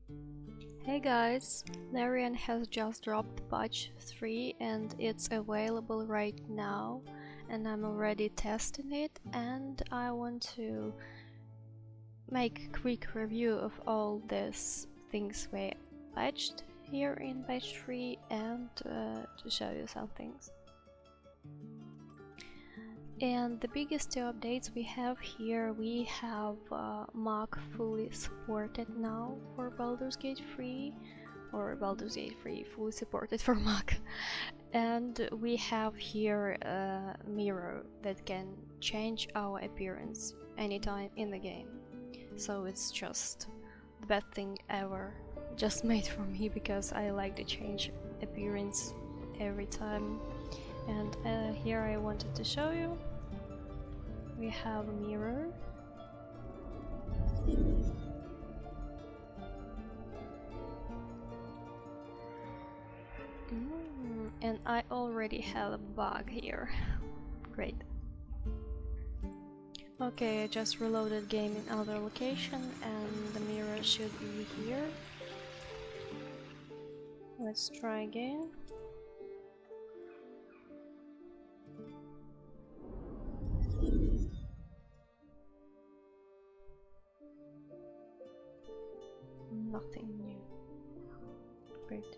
Hey guys, Larian has just dropped patch 3 and it's available right now, and I'm already testing it, and I want to make a quick review of all these things we patched here in patch 3 and to show you some things. And the biggest two updates we have here, we have Mach fully supported now for Baldur's Gate 3, or Baldur's Gate 3 fully supported for Mach. And we have here a mirror that can change our appearance anytime in the game. So it's just the best thing ever just made for me, because I like to change appearance every time. And here I wanted to show you. We have a mirror. And I already have a bug here. Great. Okay, I just reloaded game in other location and the mirror should be here. Let's try again. Nothing new. Great.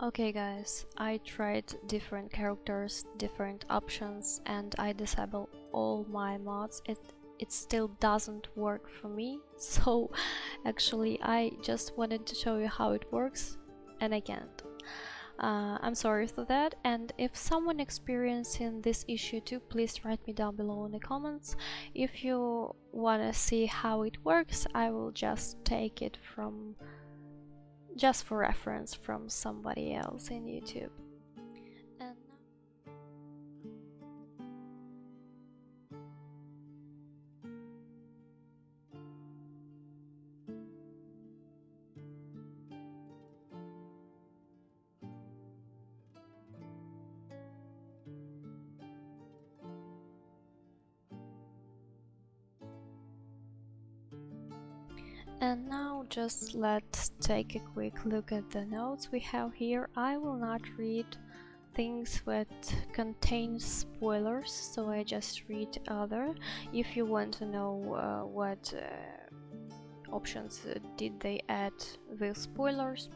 Okay guys, I tried different characters, different options, and I disabled all my mods. It still doesn't work for me, so actually I just wanted to show you how it works, and I can't. I'm sorry for that, and if someone experiencing this issue too, please write me down below in the comments. If you wanna see how it works, I will just take it from just for reference from somebody else in YouTube. And now just let's take a quick look at the notes we have here. I will not read things that contain spoilers, so I just read other. If you want to know what options did they add with spoilers,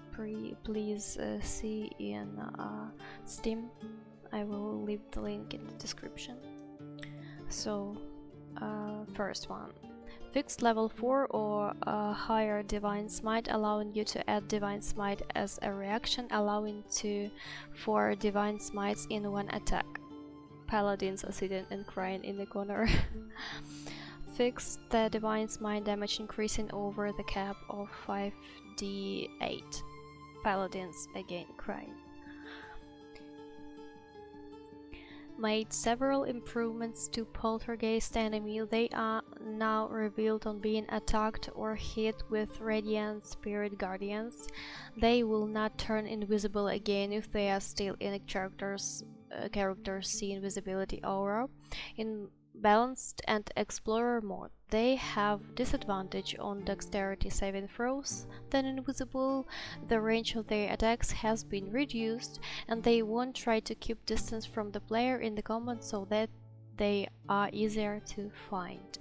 please see in Steam. I will leave the link in the description. So first one. Fixed level 4 or higher Divine Smite, allowing you to add Divine Smite as a reaction, allowing 4 Divine Smites in one attack. Paladins are sitting and crying in the corner. Fixed the Divine Smite damage increasing over the cap of 5d8. Paladins again crying. Made several improvements to poltergeist enemy. They are now revealed on being attacked or hit with radiant spirit guardians. They will not turn invisible again if they are still in a character's see invisibility aura. In balanced and explorer mode, they have disadvantage on dexterity saving throws. Then invisible, the range of their attacks has been reduced, and they won't try to keep distance from the player in the combat, so that they are easier to find.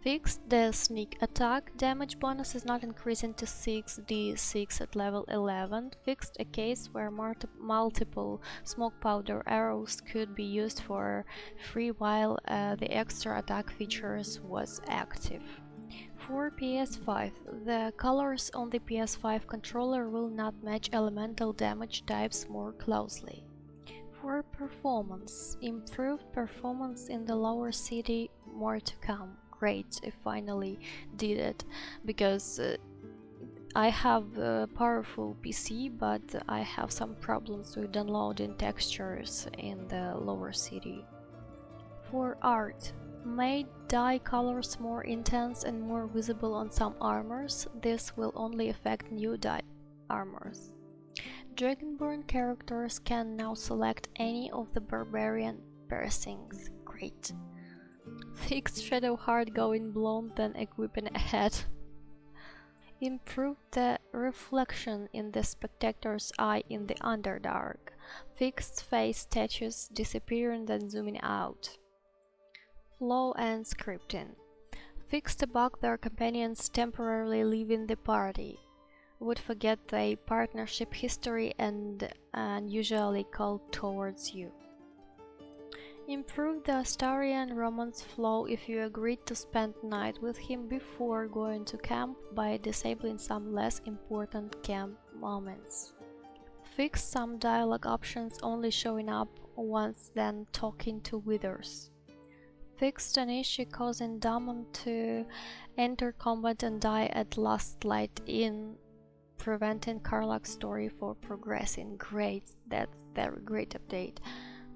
Fixed, the sneak attack damage bonus is not increasing to 6d6 at level 11. Fixed, a case where multiple smoke powder arrows could be used for free while the extra attack features was active. For PS5, the colors on the PS5 controller will not match elemental damage types more closely. For performance, improved performance in the lower city, more to come. Great, I finally did it, because I have a powerful PC, but I have some problems with downloading textures in the lower city. For art, made dye colors more intense and more visible on some armors. This will only affect new dye armors. Dragonborn characters can now select any of the barbarian piercings. Great. Fixed Shadow Heart going blonde, then equipping a head. Improve the reflection in the spectator's eye in the Underdark. Fixed face statues disappearing then zooming out. Flow and scripting. Fix the bug their companions temporarily leaving the party. Would forget their partnership history and unusually cold towards you. Improve the Astarian romance flow if you agreed to spend night with him before going to camp by disabling some less important camp moments. Fix some dialogue options only showing up once then talking to withers. Fixed an issue causing Damon to enter combat and die at last light in preventing Karlach's story for progressing. Great, that's very great update.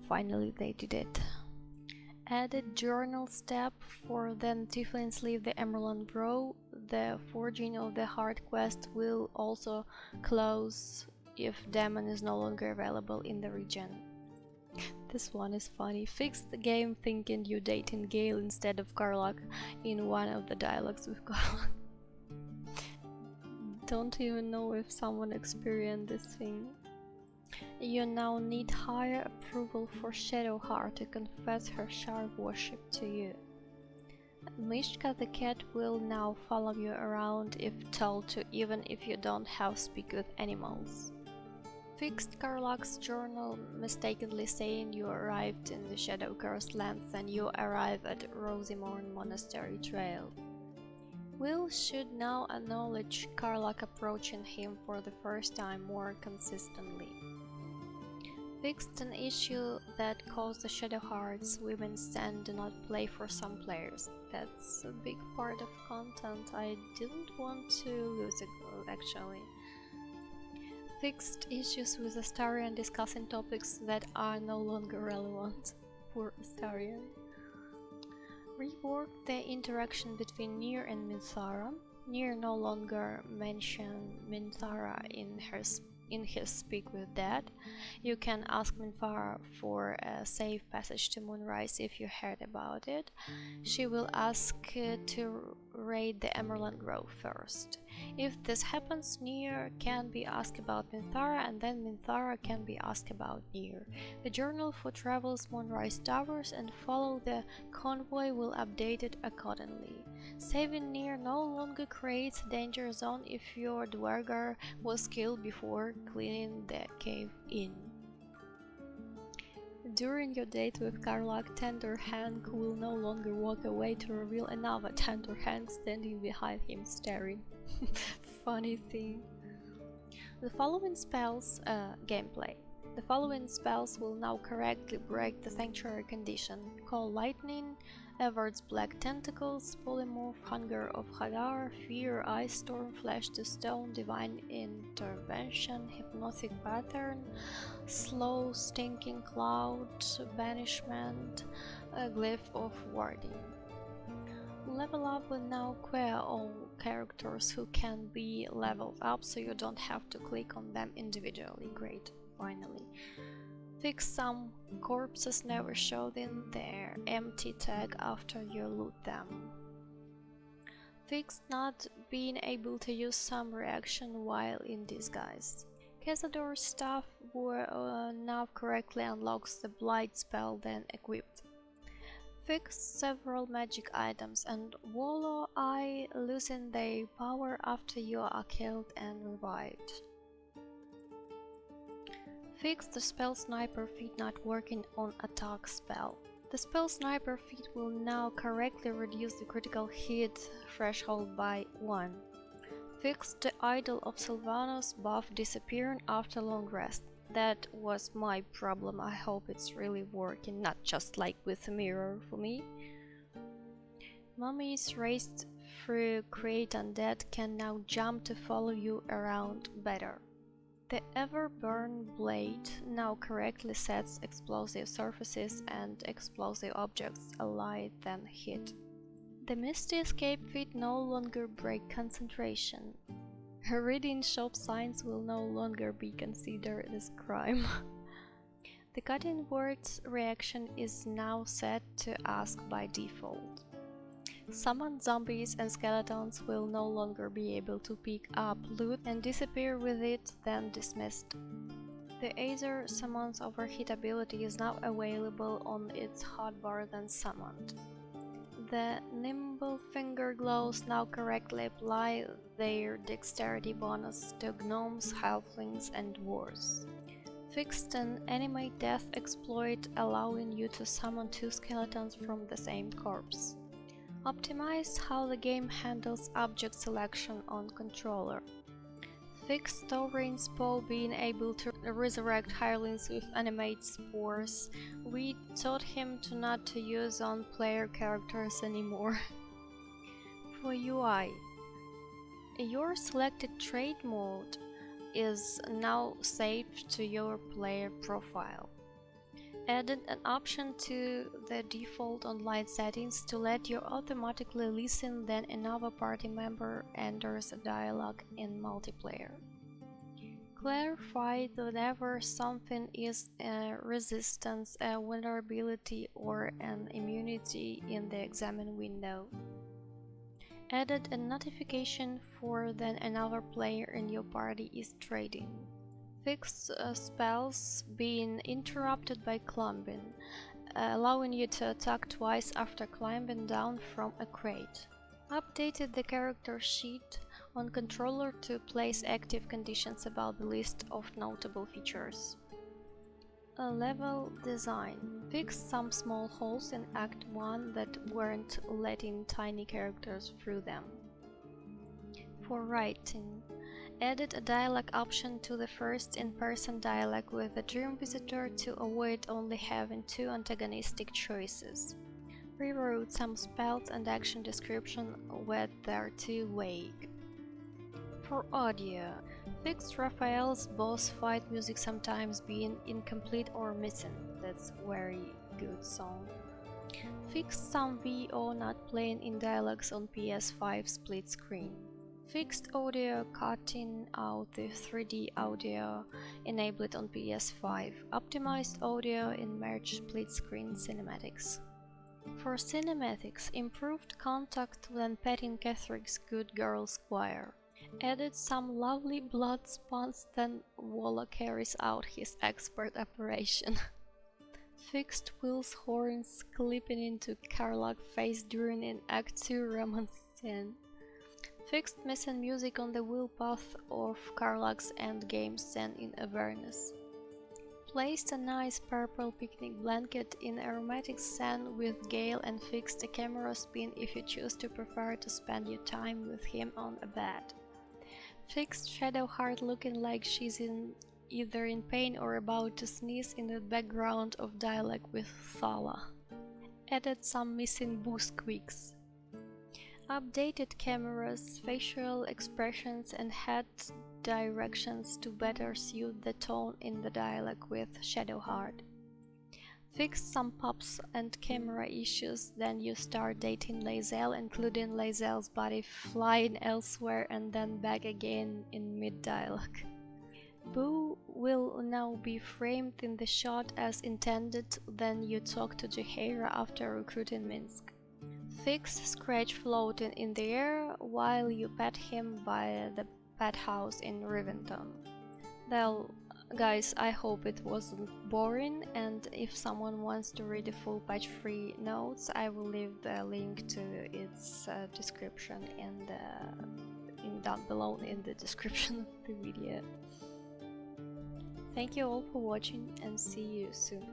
Finally they did it. Added journal step for then Tieflings leave the Emerald Row. The Forging of the Heart quest will also close if Demon is no longer available in the region. This one is funny. Fix the game thinking you're dating Gale instead of Karlach in one of the dialogues with Karlach. Don't even know if someone experienced this thing. You now need higher approval for Shadowheart to confess her shard worship to you. Mishka the cat will now follow you around if told to, even if you don't have speak with animals. Fixed Karlach's journal mistakenly saying you arrived in the Shadow Cursed lands and you arrive at Rosimorn Monastery Trail. Will should now acknowledge Karlach approaching him for the first time more consistently. Fixed an issue that caused the Shadowheart's women's stand do not play for some players. That's a big part of content. I didn't want to lose it actually. Fixed issues with Astarion discussing topics that are no longer relevant. Poor Astarion. Rework the interaction between Nier and Minthara. Nier no longer mentions Minthara in his Speak with Dad. You can ask Minthara for a safe passage to Moonrise if you heard about it. She will ask to raid the Emerald Grove first. If this happens, Nier can be asked about Minthara and then Minthara can be asked about Nier. The journal for travels Moonrise Towers and follow the convoy will update it accordingly. Saving Nier no longer creates a danger zone if your Dwargar was killed before cleaning the cave in. During your date with Karlach, Tender Hank will no longer walk away to reveal another Tender Hank standing behind him staring. Funny thing. The following spells gameplay. The following spells will now correctly break the Sanctuary condition. Call Lightning, Evert's Black Tentacles, Polymorph, Hunger of Hadar, Fear, Ice Storm, Flash to Stone, Divine Intervention, Hypnotic Pattern, Slow, Stinking Cloud, Banishment, a Glyph of Warding. Level Up will now queer all characters who can be leveled up so you don't have to click on them individually. Great, finally. Fix some corpses never showed in their empty tag after you loot them. Fix not being able to use some reaction while in disguise. Cazador's staff now correctly unlocks the Blight spell then equipped. Fix several magic items and Wallow Eye losing their power after you are killed and revived. Fix the spell Sniper Feet not working on attack spell. The spell Sniper Feet will now correctly reduce the critical hit threshold by 1. Fix the Idol of Sylvanos buff disappearing after long rest. That was my problem. I hope it's really working, not just like with a mirror for me. Mummies raised through Create Undead can now jump to follow you around better. The Everburn Blade now correctly sets explosive surfaces and explosive objects allied then hit. The Misty Escape Feat no longer break concentration. Reading shop signs will no longer be considered as crime. The Cutting Words reaction is now set to Ask by default. Summoned zombies and skeletons will no longer be able to pick up loot and disappear with it, then dismissed. The Aether Summon's Overheat ability is now available on its hotbar than summoned. The Nimble Finger Glows now correctly apply their dexterity bonus to gnomes, halflings, and dwarves. Fixed an animate death exploit, allowing you to summon 2 skeletons from the same corpse. Optimized how the game handles object selection on controller. Fixed Taurin's Paw being able to resurrect hirelings with animate spores. We taught him to not to use on player characters anymore. For UI, your selected trade mode is now saved to your player profile. Added an option to the default online settings to let you automatically listen when another party member enters a dialogue in multiplayer. Clarified whenever something is a resistance, a vulnerability, or an immunity in the examine window. Added a notification for when another player in your party is trading. Fixed spells being interrupted by climbing, allowing you to attack twice after climbing down from a crate. Updated the character sheet on controller to place active conditions about the list of notable features. A level design. Fixed some small holes in Act 1 that weren't letting tiny characters through them. For writing, added a dialogue option to the first in-person dialogue with the Dream Visitor to avoid only having 2 antagonistic choices. Rewrote some spells and action description where they're too vague. For audio, fixed Raphael's boss fight music sometimes being incomplete or missing. That's very good song. Fixed some VO not playing in dialogues on PS5 split screen. Fixed audio cutting out the 3D audio enabled on PS5. Optimized audio in merged split screen cinematics. For cinematics, improved contact when petting Catherine's good girl Squire. Added some lovely blood spawns then Walla carries out his expert operation. Fixed Will's horns clipping into Karlach's face during an Act 2 romance scene. Fixed missing music on the wheel path of Karlach's endgame scene in Avernus. Placed a nice purple picnic blanket in aromatic sand with Gale and fixed a camera spin if you choose to prefer to spend your time with him on a bed. Fixed Shadowheart looking like she's either in pain or about to sneeze in the background of dialogue with Thala. Added some missing boo squeaks. Updated cameras, facial expressions and head directions to better suit the tone in the dialogue with Shadowheart. Fixed some pops and camera issues, then you start dating Lae'zel, including Lae'zel's body flying elsewhere and then back again in mid-dialogue. Boo will now be framed in the shot as intended, then you talk to Jaheira after recruiting Minsk. Fix Scratch floating in the air while you pet him by the pet house in Rivendell. Well, guys, I hope it wasn't boring, and if someone wants to read the full patch-free notes, I will leave the link to its description down below in the description of the video. Thank you all for watching and see you soon.